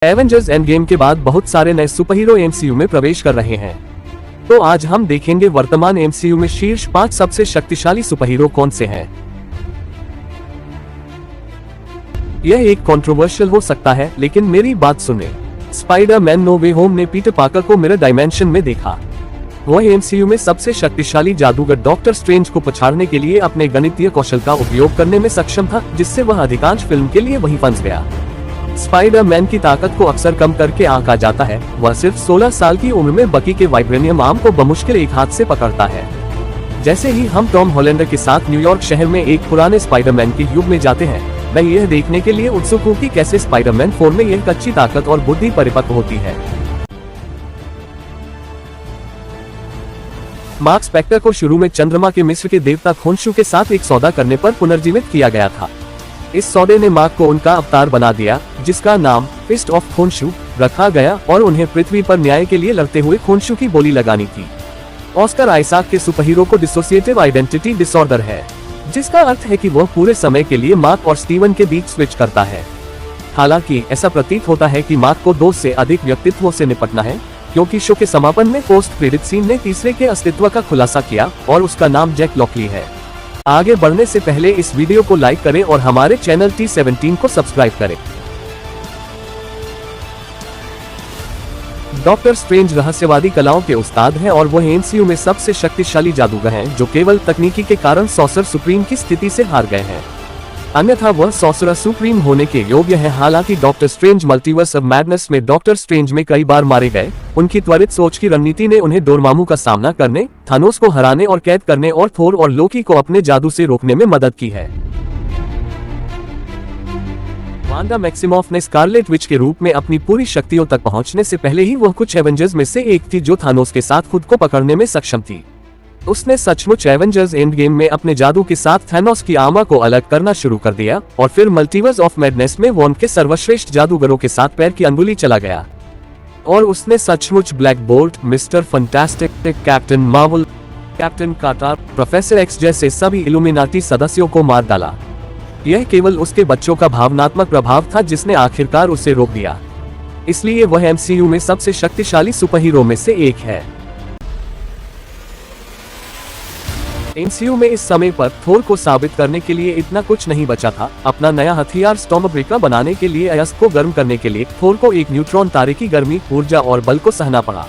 Avengers end game के बाद बहुत सारे नए सुपर हीरो एमसीयू में प्रवेश कर रहे हैं। तो आज हम देखेंगे वर्तमान एमसीयू में शीर्ष 5 सबसे शक्तिशाली सुपर हीरो कौन से हैं। यह एक कंट्रोवर्शियल हो सकता है, लेकिन मेरी बात सुने। स्पाइडर-मैन नो वे होम ने पीटर पार्कर को मिरर डायमेंशन में देखा। वह एमसीयू में सबसे शक्तिशाली जादूगर डॉक्टर स्ट्रेंज को पछाड़ने के लिए अपने गणितीय कौशल का उपयोग करने में सक्षम था, जिससे वह अधिकांश फिल्म के लिए वहीं फंस गया। स्पाइडर-मैन की ताकत को अक्सर कम करके आंका जाता है। वह सिर्फ 16 साल की उम्र में बकी के वाइब्रेनियम आर्म को बमुश्किल एक हाथ से पकड़ता है। जैसे ही हम टॉम हॉलैंडर के साथ न्यूयॉर्क शहर में एक पुराने स्पाइडरमैन के युग में जाते हैं, मैं यह देखने के लिए उत्सुक हूँ कि कैसे स्पाइडरमैन 4 में यह कच्ची ताकत और बुद्धि परिपक्व होती है। मार्क स्पेक्टर को शुरू में चंद्रमा के मिस्र के देवता खोंशू के साथ एक सौदा करने पर पुनर्जीवित किया गया था। इस सौदे ने मार्क को उनका अवतार बना दिया, जिसका नाम फिस्ट ऑफ खोंशू रखा गया, और उन्हें पृथ्वी पर न्याय के लिए लड़ते हुए खोंशू की बोली लगानी थी। ऑस्कर आइजैक के सुपरहीरो को डिसोसिएटिव आइडेंटिटी डिसऑर्डर है, जिसका अर्थ है कि वह पूरे समय के लिए मार्क और स्टीवन के बीच स्विच करता है। हालांकि ऐसा प्रतीत होता है कि मार्क को 2 से अधिक व्यक्तित्वों से निपटना है, क्योंकि शो के समापन में पोस्ट क्रेडिट सीन ने तीसरे के अस्तित्व का खुलासा किया, और उसका नाम जैक लॉकली है। आगे बढ़ने से पहले इस वीडियो को लाइक करें और हमारे चैनल T17 को सब्सक्राइब करें। डॉक्टर स्ट्रेंज रहस्यवादी कलाओं के उस्ताद हैं और वह एमसीयू में सबसे शक्तिशाली जादूगर हैं, जो केवल तकनीकी के कारण सॉर्सरर सुप्रीम की स्थिति से हार गए हैं। अन्यथा वह सॉर्सरर सुप्रीम होने के योग्य है। हालांकि doctor strange multiverse of madness में डॉक्टर स्ट्रेंज में कई बार मारे गए, उनकी त्वरित सोच की रणनीति ने उन्हें डोरमामू का सामना करने, थानोस को हराने और कैद करने और थोर और लोकी को अपने जादू से रोकने में मदद की है। वांडा मैक्सिमॉफ ने स्कारलेट विच के रूप में अपनी पूरी शक्तियों तक पहुंचने से पहले ही वह कुछ एवेंजर्स में से एक थी जो थानोस के साथ खुद को पकड़ने में सक्षम थी। उसने सचमुच एवेंजर्स एंड गेम में अपने जादू के साथ थानोस की आर्मर को अलग करना शुरू कर दिया, और फिर मल्टीवर्स ऑफ मैडनेस में वॉन्ड के सर्वश्रेष्ठ जादूगरों के साथ पैर की अंगुली चला गया, और उसने सचमुच Black Bolt, Mister Fantastic, Captain Marvel, Captain Carter, Professor X जैसे सभी इल्यूमिनाटी सदस्यों को मार डाला। यह केवल उसके बच्चों का भावनात्मक प्रभाव था जिसने आखिरकार उसे रोक दिया। इसलिए वह एमसीयू में सबसे शक्तिशाली सुपरहीरो में से एक है। एमसीयू में इस समय पर थोर को साबित करने के लिए इतना कुछ नहीं बचा था। अपना नया हथियार स्टॉर्मब्रेकर बनाने के लिए अयस्क को गर्म करने के लिए थोर को एक न्यूट्रॉन तारे की गर्मी, ऊर्जा और बल को सहना पड़ा।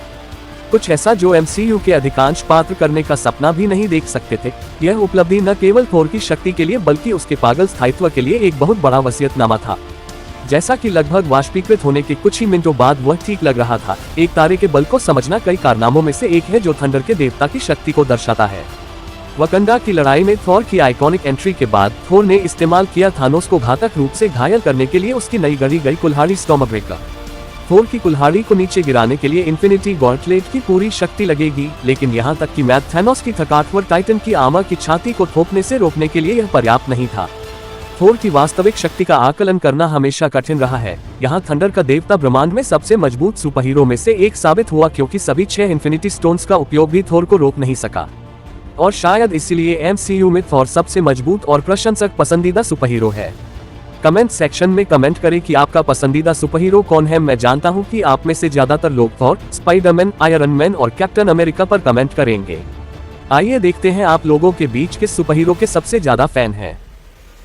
कुछ ऐसा जो एमसीयू के अधिकांश पात्र करने का सपना भी नहीं देख सकते थे। यह उपलब्धि न केवल थोर की शक्ति के लिए बल्कि उसके पागल स्थायित्व के लिए एक बहुत बड़ा वसीयतनामा था। जैसा कि लगभग वाष्पीकृत होने के कुछ ही मिनटों बाद वह ठीक लग रहा था। एक तारे के बल को समझना कई कारनामों में से एक है जो थंडर के देवता की शक्ति को दर्शाता है। वकंडा की लड़ाई में थोर की आइकॉनिक एंट्री के बाद थोर ने इस्तेमाल किया थानोस को घातक रूप से घायल करने के लिए उसकी नई गढ़ी गई कुल्हाड़ी स्टॉर्मब्रेकर। थोर की कुल्हाड़ी को नीचे गिराने के लिए इन्फिनिटी गॉन्टलेट की पूरी शक्ति लगेगी, लेकिन यहाँ तक कि मैथ थानोस की थकावट टाइटन की आर्मर की छाती को थोपने से रोकने के लिए यह पर्याप्त नहीं था। थोर की वास्तविक शक्ति का आकलन करना हमेशा कठिन रहा है। यहाँ थंडर का देवता ब्रह्मांड में सबसे मजबूत सुपरहीरो में से एक साबित हुआ, क्योंकि सभी 6 इन्फिनिटी स्टोन्स का उपयोग भी थोर को रोक नहीं सका, और शायद इसीलिए एमसीयू में थोर सबसे मजबूत और प्रशंसक पसंदीदा सुपरहीरो है। कमेंट सेक्शन में कमेंट करें कि आपका पसंदीदा सुपरहीरो कौन है। मैं जानता हूं कि आप में से ज्यादातर लोग थोर, स्पाइडरमैन, आयरन मैन और कैप्टन अमेरिका पर कमेंट करेंगे। आइए देखते हैं आप लोगों के बीच किस सुपरहीरो के सबसे ज्यादा फैन हैं।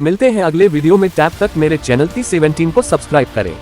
मिलते हैं अगले वीडियो में, तब तक मेरे चैनल T17 को सब्सक्राइब करें।